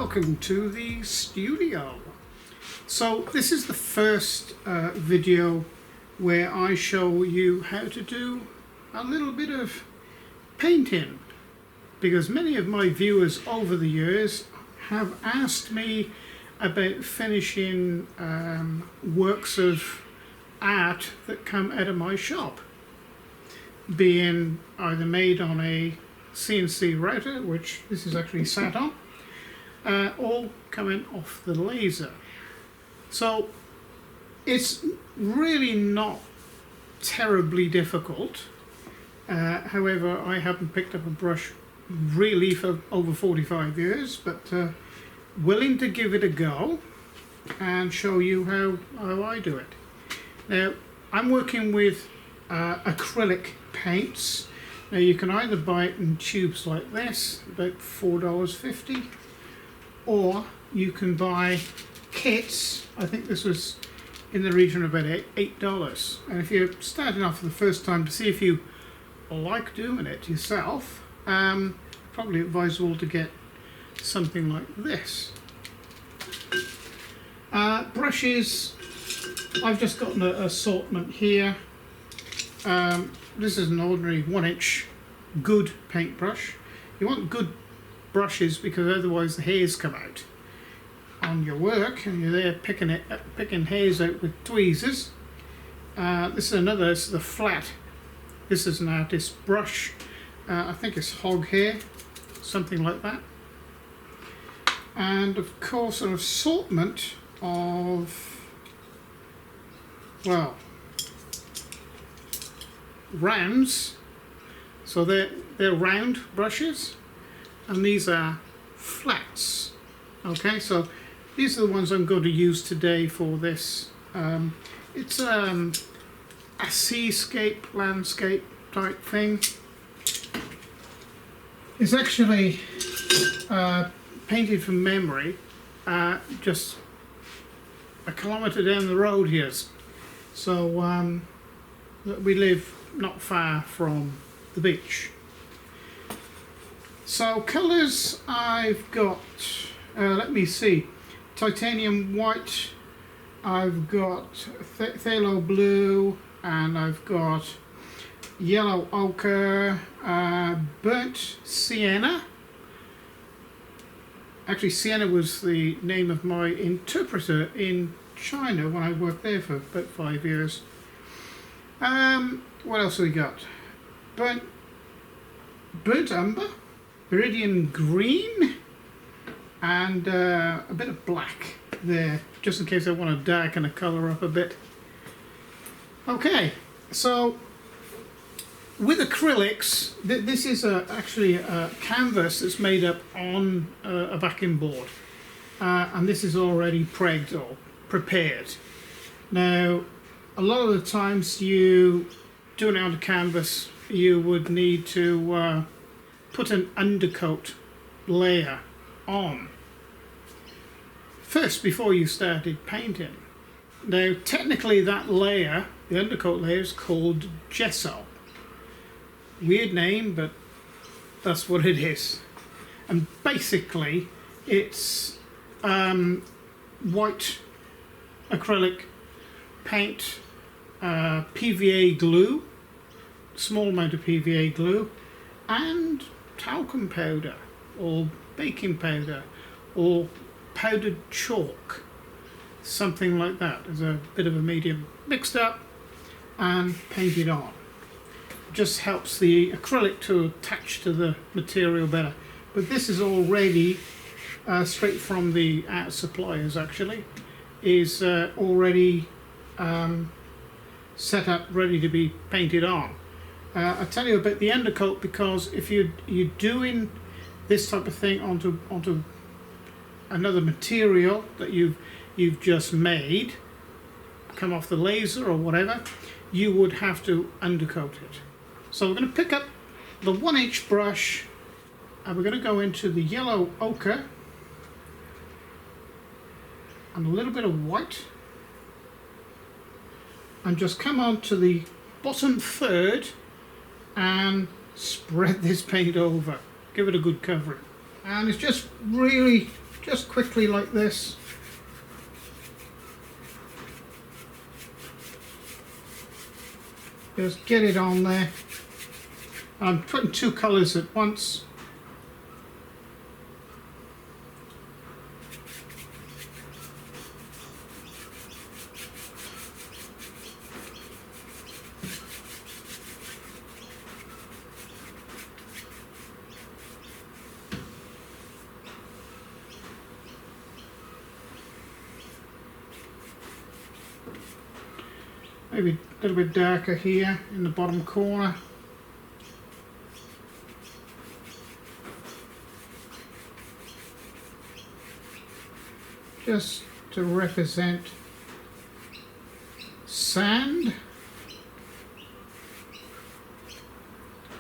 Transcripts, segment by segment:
welcome to the studio. So this is the first video where I show you how to do a little bit of painting, because many of my viewers over the years have asked me about finishing works of art that come out of my shop, being either made on a CNC router, which this is actually sat on, all coming off the laser. So it's really not terribly difficult. However, I haven't picked up a brush really for over 45 years, but willing to give it a go and show you how I do it. Now, I'm working with acrylic paints. Now, you can either buy it in tubes like this, about $4.50, or you can buy kits. I think this was in the region of about $8. And if you're starting off for the first time, to see if you like doing it yourself, probably advisable to get something like this. Brushes, I've just got an assortment here. This is an ordinary 1-inch good paintbrush. You want good brushes because otherwise the hairs come out on your work and you're there picking hairs out with tweezers. This is the flat. This is an artist's brush. I think it's hog hair, something like that. And of course an assortment of, well, rounds. So they're round brushes, and these are flats. Okay, so these are the ones I'm going to use today for this. It's a seascape, landscape type thing. It's actually painted from memory, just a kilometre down the road here. So we live not far from the beach. So colours, I've got, let me see, titanium white, I've got phthalo blue, and I've got yellow ochre, burnt sienna. Actually, sienna was the name of my interpreter in China when I worked there for about 5 years. What else have we got? Burnt umber, iridium green, and a bit of black there, just in case I want to darken the colour up a bit. Okay, so with acrylics, this is actually a canvas that's made up on a backing board, and this is already pregged or prepared. Now, a lot of the times you do it on a canvas, you would need to put an undercoat layer on first before you started painting. Now, technically that layer, the undercoat layer, is called gesso. Weird name, but that's what it is. And basically it's white acrylic paint, PVA glue, small amount of PVA glue, and talcum powder or baking powder or powdered chalk, something like that. There's a bit of a medium mixed up and painted on. Just helps the acrylic to attach to the material better. But this is already straight from the art suppliers, actually, is already set up, ready to be painted on. I'll tell you about the undercoat, because if you're doing this type of thing onto another material that you've just made, come off the laser or whatever, you would have to undercoat it. So we're going to pick up the 1-inch brush and we're going to go into the yellow ochre and a little bit of white, and just come on to the bottom third and spread this paint over. Give it a good covering. And it's just really just quickly like this. Just get it on there. I'm putting two colours at once. Maybe a little bit darker here in the bottom corner. Just to represent sand.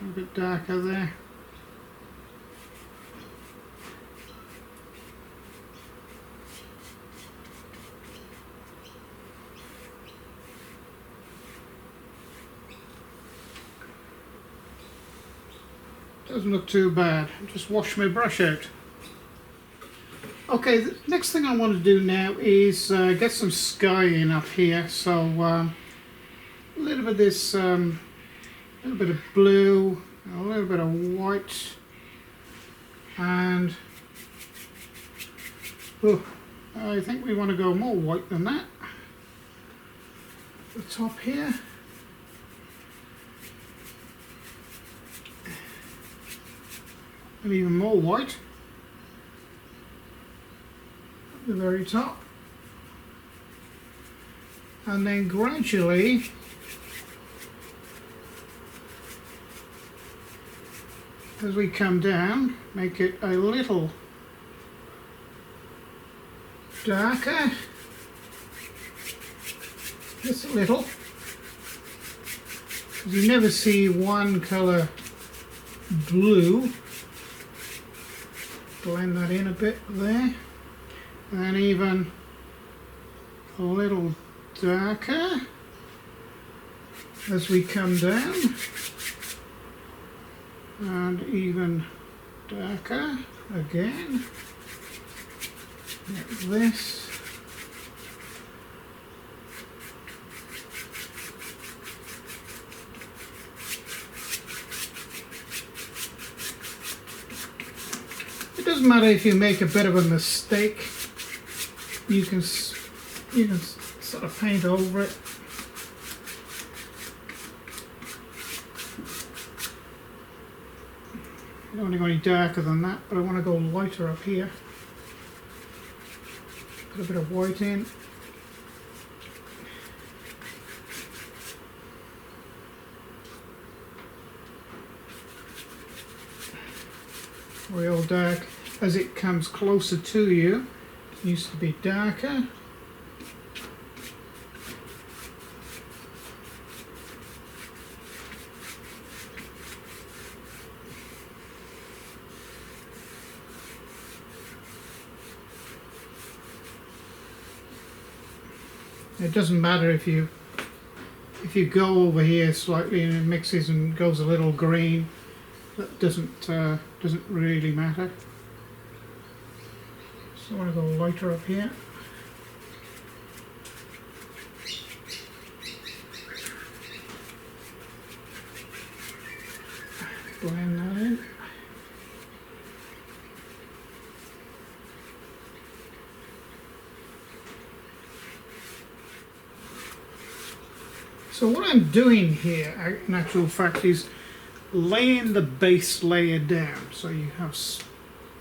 A bit darker there. Doesn't look too bad. Just wash my brush out. Okay, the next thing I want to do now is get some sky in up here. So a little bit of this, a little bit of blue, a little bit of white, and oh, I think we want to go more white than that. The top here. And even more white at the very top, and then gradually as we come down, make it a little darker, just a little, because you never see one colour blue. Blend that in a bit there, and even a little darker as we come down, and even darker again, like this. It doesn't matter if you make a bit of a mistake. You can sort of paint over it. I don't want to go any darker than that, but I want to go lighter up here. Put a bit of white in. Real dark. As it comes closer to you, it used to be darker. It doesn't matter if you go over here slightly and it mixes and goes a little green. That doesn't really matter. So I want to go lighter up here. Blend that in. So what I'm doing here, in actual fact, is laying the base layer down. So you have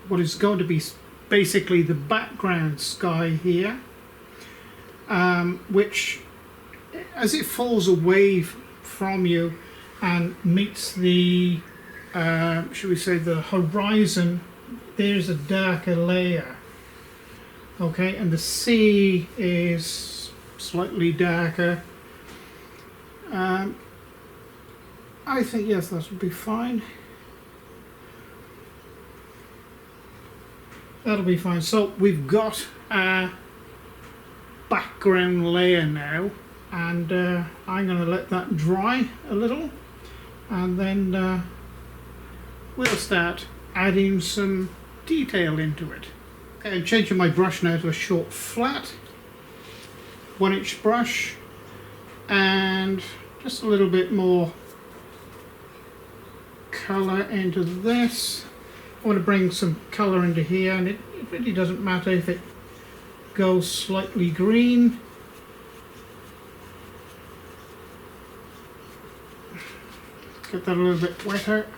what is going to be basically the background sky here, which as it falls away from you and meets the should we say the horizon, there's a darker layer. Okay, and the sea is slightly darker. I think yes, that would be fine. That'll be fine. So we've got a background layer now, and I'm going to let that dry a little, and then we'll start adding some detail into it. Okay, I'm changing my brush now to a short flat 1-inch brush, and just a little bit more colour into this. I want to bring some colour into here, and it really doesn't matter if it goes slightly green. Get that a little bit wetter.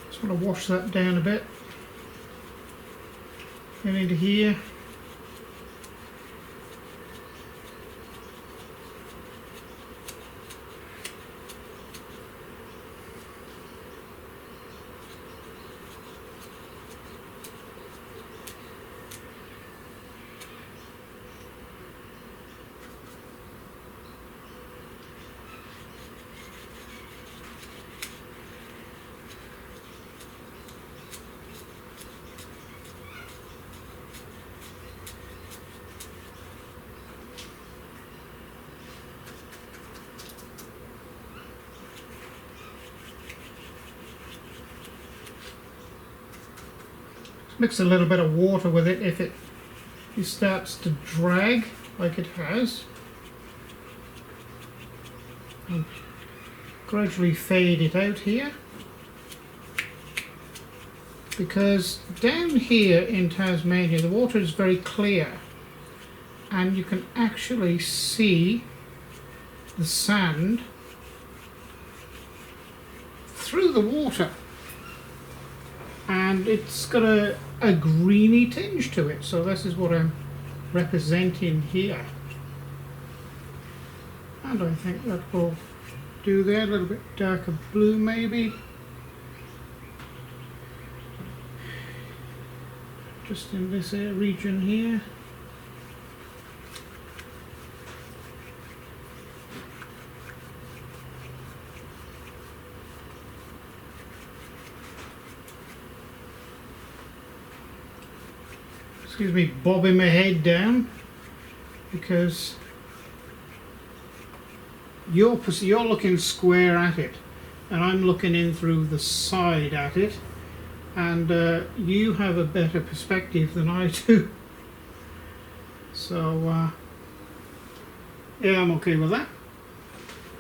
Just want to wash that down a bit. And into here. Mix a little bit of water with it if it starts to drag like it has, and gradually fade it out here, because down here in Tasmania the water is very clear and you can actually see the sand through the water, and it's got a greeny tinge to it. So this is what I'm representing here, and I think that will do there. A little bit darker blue maybe, just in this region here. Excuse me, bobbing my head down, because you're looking square at it and I'm looking in through the side at it, and you have a better perspective than I do. So yeah, I'm okay with that.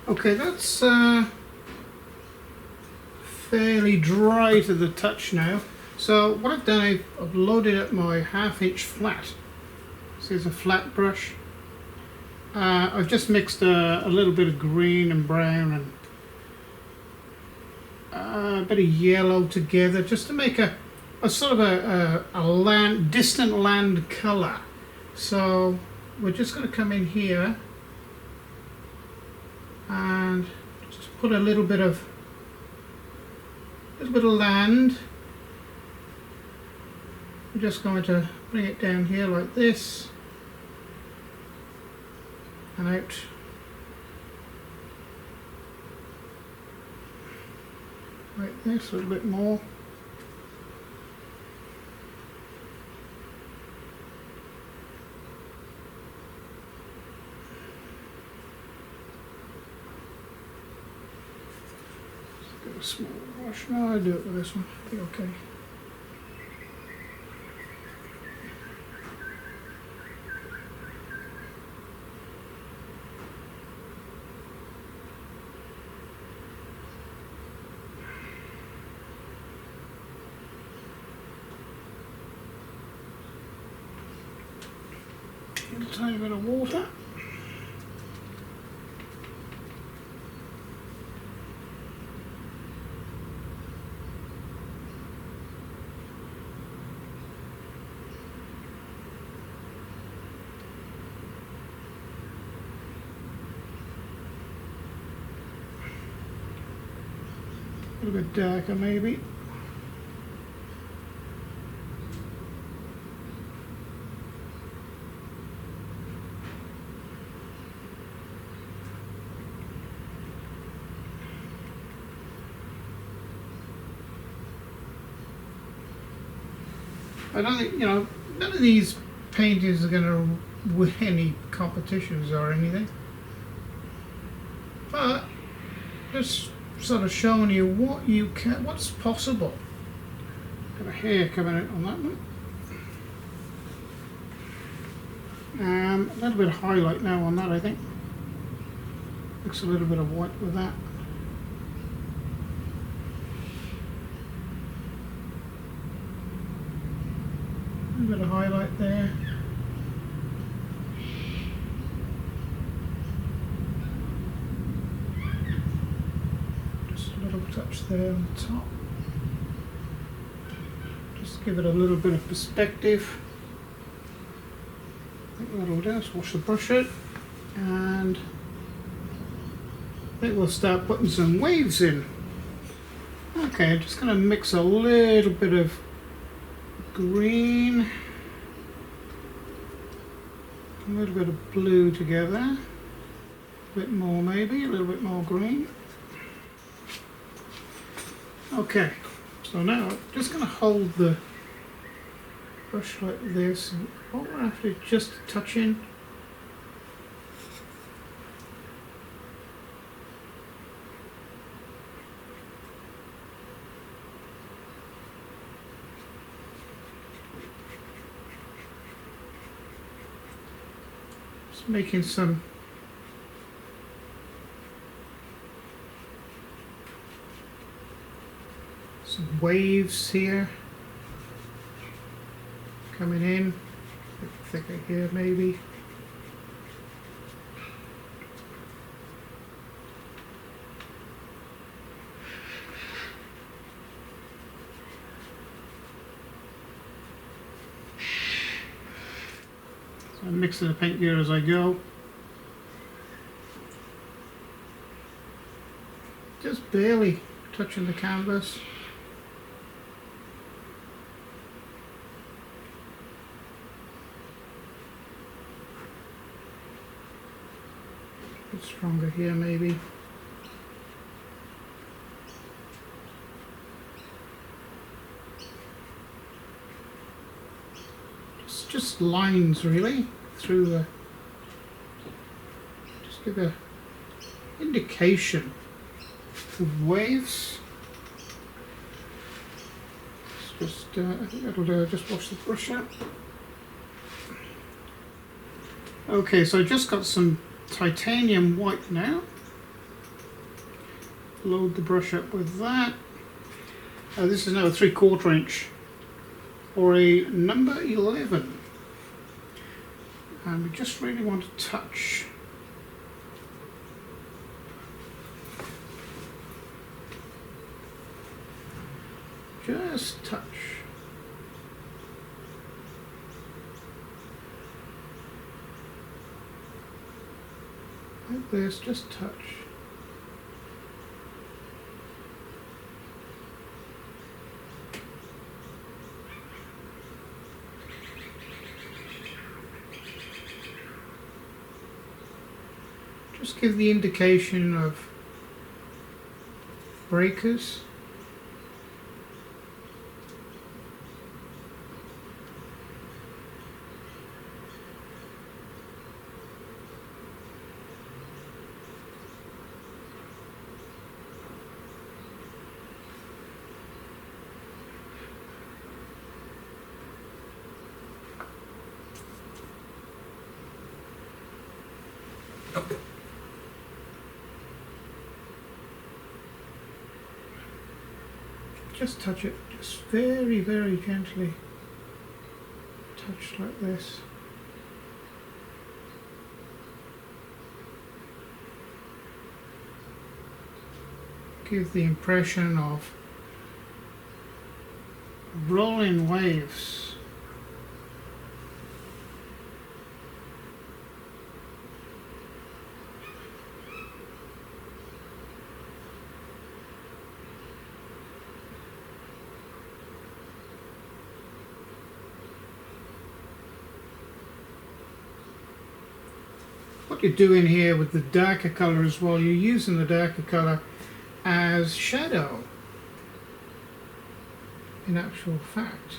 Okay, that's fairly dry to the touch now. So what I've done, I've loaded up my 1/2-inch flat. This is a flat brush. I've just mixed a little bit of green and brown and a bit of yellow together, just to make a sort of a distant land colour. So we're just going to come in here and just put a little bit of land. I'm just going to bring it down here like this and out. Like this, a little bit more. Just get a small brush. No, I'll do it with this one. I think okay. A tiny bit of water. A little bit darker maybe. I don't think, none of these paintings are going to win any competitions or anything. but just sort of showing you what you can, what's possible. Got a hair coming out on that one. A little bit of highlight now on that, I think. Looks a little bit of white with that. A little bit of highlight there. Just a little touch there on the top. Just give it a little bit of perspective. I think what we'll do is wash the brush out, and I think we'll start putting some waves in. Okay, I'm just going to mix a little bit of green, a little bit of blue together, a bit more maybe, a little bit more green. Okay, so now I'm just going to hold the brush like this, and what we're after just touching. Just making some waves here. Coming in, a bit thicker here maybe. So I'm mixing the paint here as I go. Just barely touching the canvas. Stronger here maybe. Just lines really through the, just give a indication of waves. It's just I think that'll do. Just wash the brush out. Okay, so I just got some titanium white now. Load the brush up with that. This is now a 3/4 inch or a number 11, and we just really want to touch. Just touch. Like this, just touch. Just give the indication of breakers. Just touch it, just very, very gently. Touch like this. Give the impression of rolling waves. What you're doing here with the darker colour as well, you're using the darker colour as shadow in actual fact.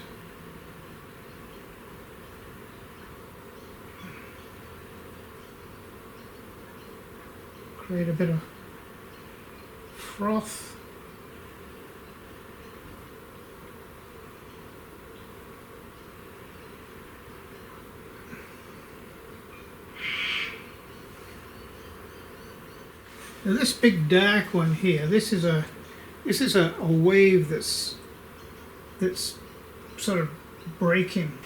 Create a bit of froth. Now this big dark one here, this is a wave that's sort of breaking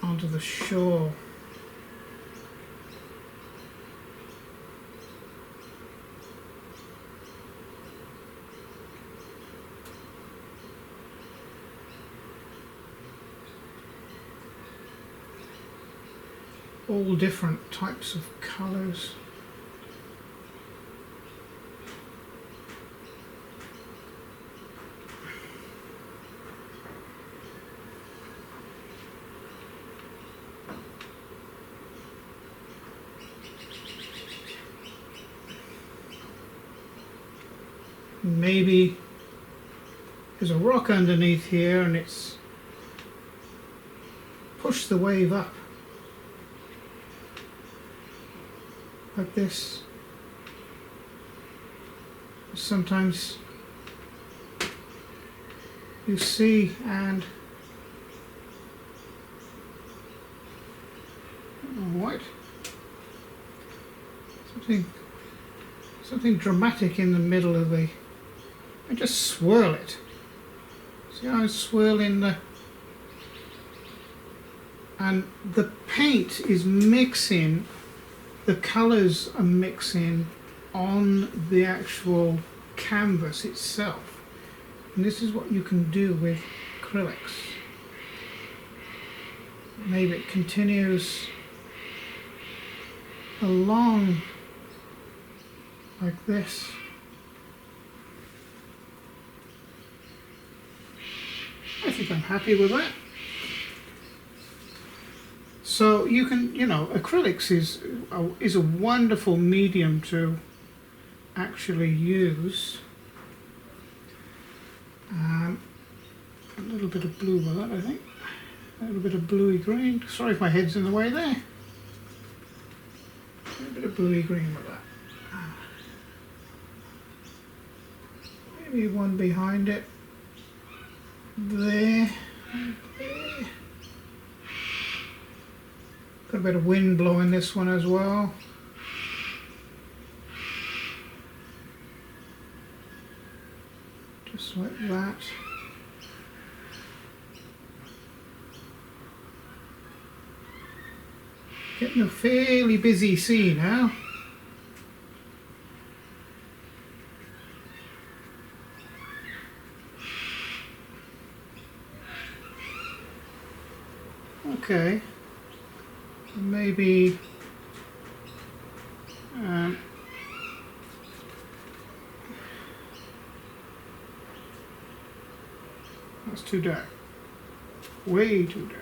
onto the shore. All different types of colours. Maybe there's a rock underneath here and it's pushed the wave up like this. Sometimes you see, and what? Something dramatic in the middle of the. I just swirl it. See how I'm swirling and the paint is mixing, the colours are mixing on the actual canvas itself. And this is what you can do with acrylics. Maybe it continues along like this. I think I'm happy with that. So you can, acrylics is a wonderful medium to actually use. A little bit of blue with that, I think. A little bit of bluey green. Sorry if my head's in the way there. A little bit of bluey green with that. Maybe one behind it. There. Got a bit of wind blowing this one as well. Just like that. Getting a fairly busy scene now. Okay. Maybe that's too dark. Way too dark.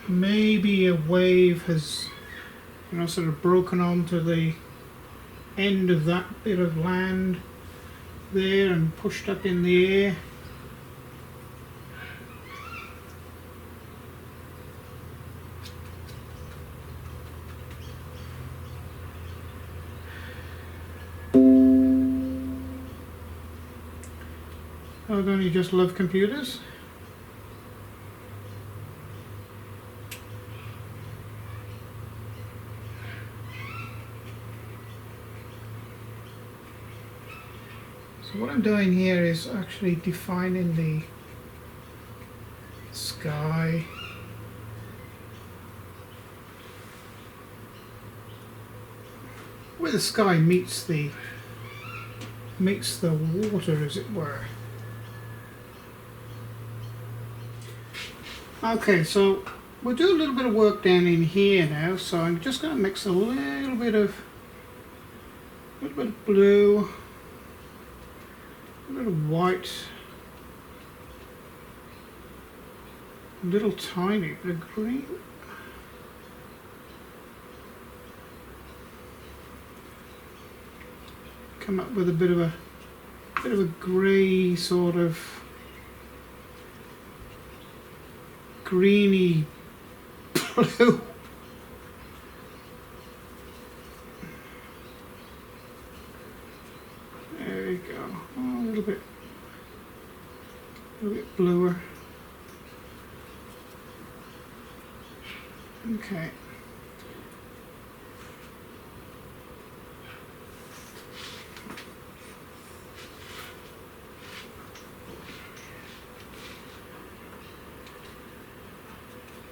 Maybe a wave has, sort of broken onto the end of that bit of land there and pushed up in the air. Oh, don't you just love computers? So what I'm doing here is actually defining the sky. Where the sky meets the water, as it were. Okay, so we'll do a little bit of work down in here now. So I'm just going to mix a little bit of blue, a little white little tiny bit of green. Come up with a bit of a grey sort of greeny blue. There we go. Oh, a little bit bluer. Okay.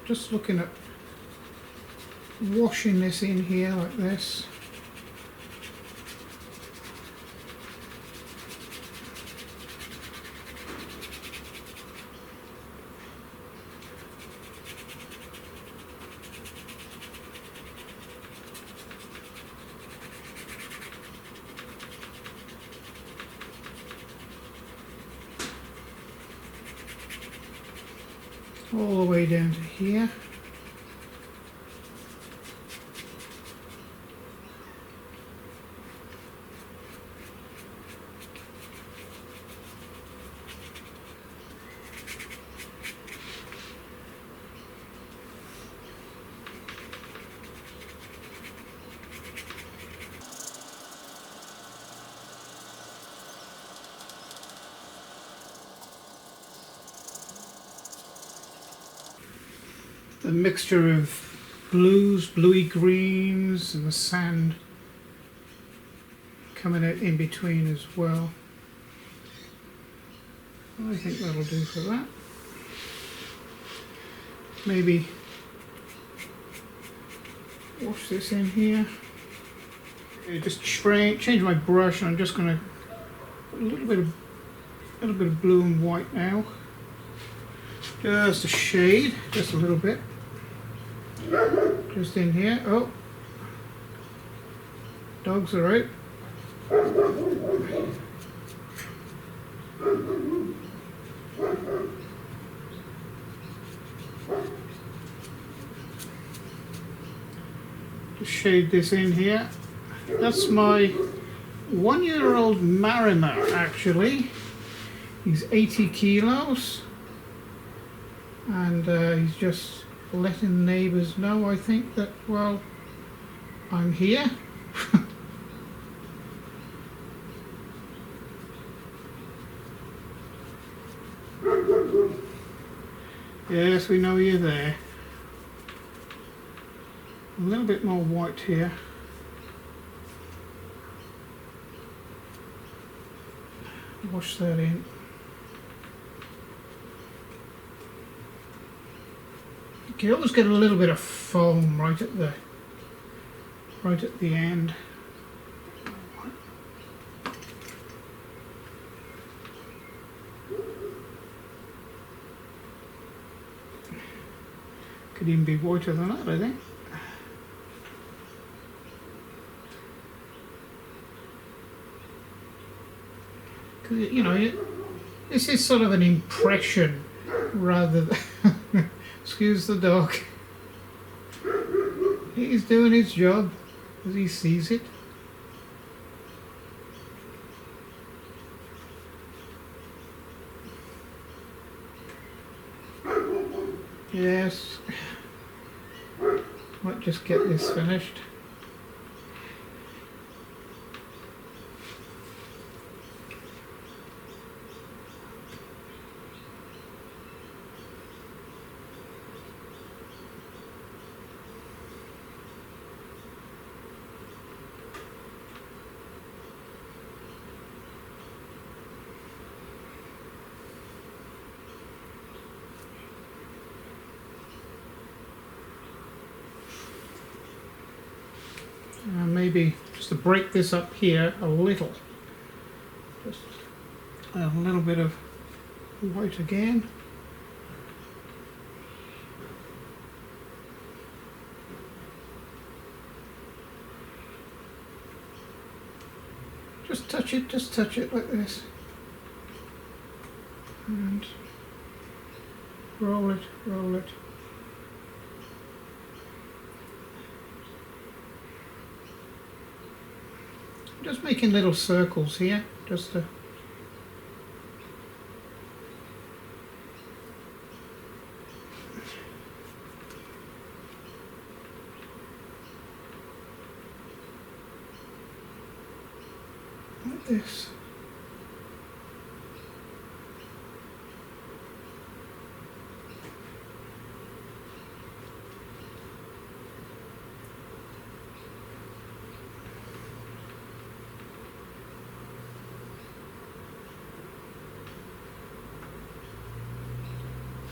Just looking at washing this in here like this. All the way down to here. The mixture of blues, bluey greens, and the sand coming out in between as well. I think that'll do for that. Maybe wash this in here. Just change my brush, and I'm just going to put a little bit of blue and white now. Just a shade, just a little bit. Just in here. Oh, dogs are out. Just shade this in here. That's my 1-year-old Mariner, actually. He's 80 kilos. And he's just letting neighbours know, I think, that, well, I'm here. Yes, we know you're there. A little bit more white here. Wash that in. You always get a little bit of foam right at the end. Could even be whiter than that, I think. Because, you know, this is sort of an impression rather than excuse the dog. He's doing his job as he sees it. Yes. Might just get this finished. Maybe just to break this up here a little, just a little bit of white again. Just touch it like this, and roll it, roll it. Just making little circles here, just to like this.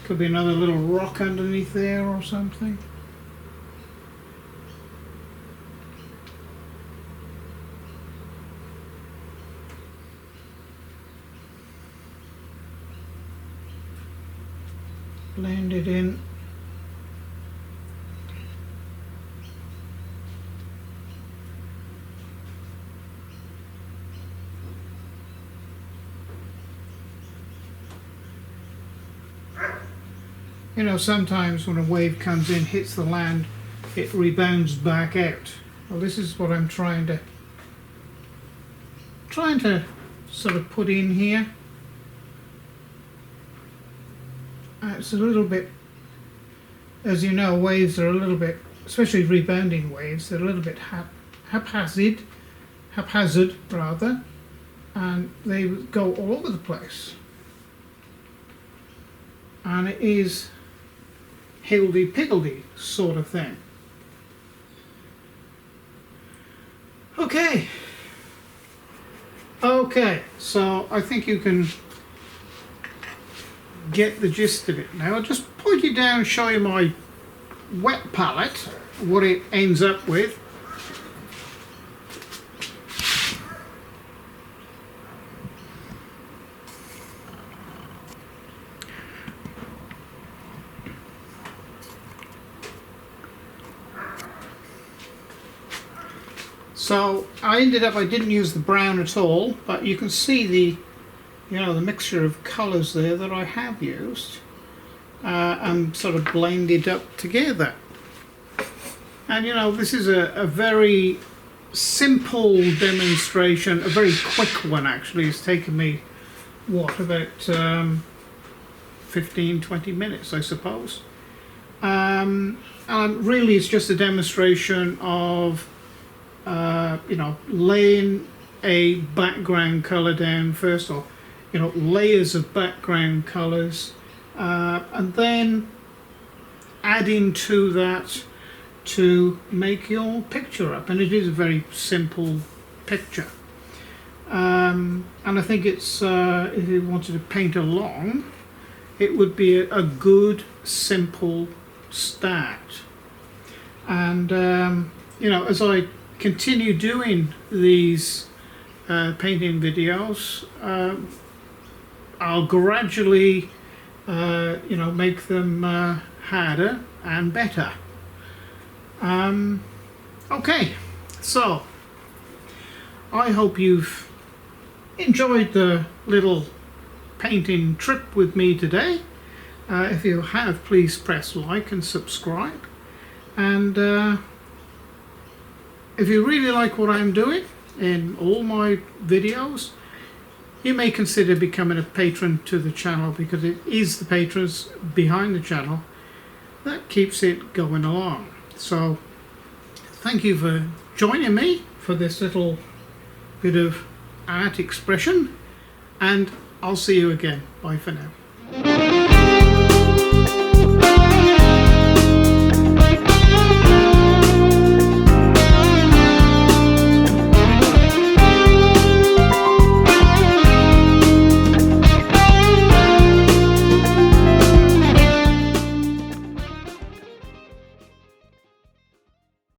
Could be another little rock underneath there or something. Blend it in. You know, sometimes when a wave comes in, hits the land, it rebounds back out. Well, this is what I'm trying to sort of put in here. It's a little bit, as you know, waves are a little bit, especially rebounding waves, they're a little bit haphazard rather, and they go all over the place. And it is higgledy-piggledy sort of thing. Okay, so I think you can get the gist of it now. I'll just point you down, show you my wet palette, what it ends up with. So I didn't use the brown at all, but you can see the mixture of colours there that I have used and sort of blended up together. And you know, this is a very simple demonstration, a very quick one actually. It's taken me, what, about 15-20 minutes, I suppose. And really it's just a demonstration of laying a background colour down first, or layers of background colours, and then adding to that to make your picture up. And it is a very simple picture, and I think it's if you wanted to paint along, it would be a good simple start. And as I continue doing these painting videos, I'll gradually make them harder and better. Okay, so I hope you've enjoyed the little painting trip with me today. If you have, please press like and subscribe, and if you really like what I'm doing in all my videos, you may consider becoming a patron to the channel, because it is the patrons behind the channel that keeps it going along. So thank you for joining me for this little bit of art expression, and I'll see you again. Bye for now.